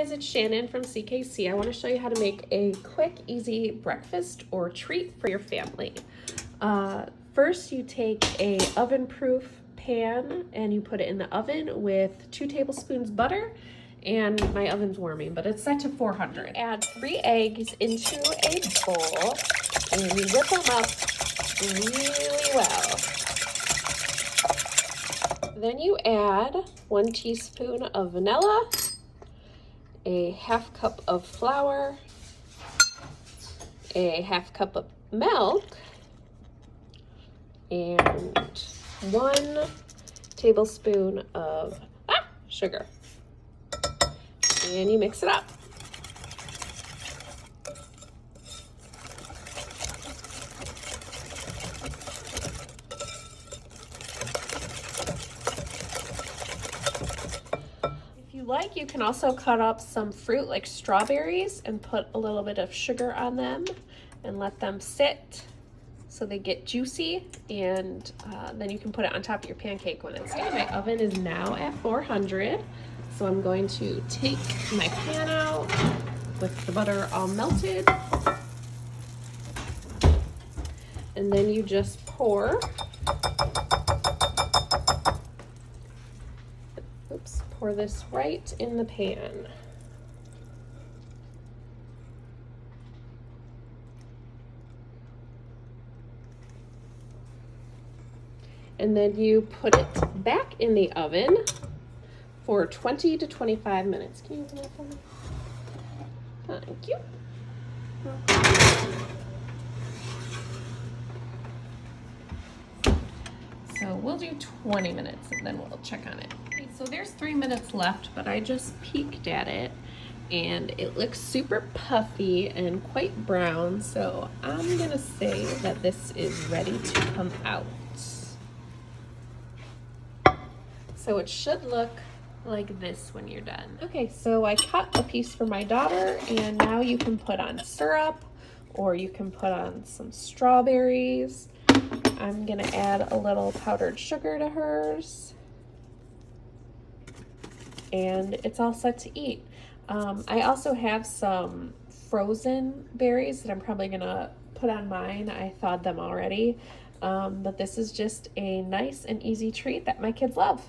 guys, it's Shannon from CKC. I want to show you how to make a quick, easy breakfast or treat for your family. First, you take a oven-proof pan and you put it in the oven with 2 tablespoons butter, and my oven's warming, but it's set to 400. Add 3 eggs into a bowl and you whip them up really well. Then you add 1 teaspoon of vanilla, a 1/2 cup of flour, a 1/2 cup of milk, and 1 tablespoon of sugar. And you mix it up. Like, you can also cut up some fruit like strawberries and put a little bit of sugar on them and let them sit so they get juicy, and then you can put it on top of your pancake when it's done. My oven is now at 400, so I'm going to take my pan out with the butter all melted, and then you just pour this right in the pan. And then you put it back in the oven for 20 to 25 minutes. Can you open that for me? Thank you. So we'll do 20 minutes and then we'll check on it. Okay, so there's 3 minutes left, but I just peeked at it and it looks super puffy and quite brown. So I'm gonna say that this is ready to come out. So it should look like this when you're done. Okay, so I cut a piece for my daughter, and now you can put on syrup or you can put on some strawberries. I'm gonna add a little powdered sugar to hers, and it's all set to eat. I also have some frozen berries that I'm probably gonna put on mine. I thawed them already, but this is just a nice and easy treat that my kids love.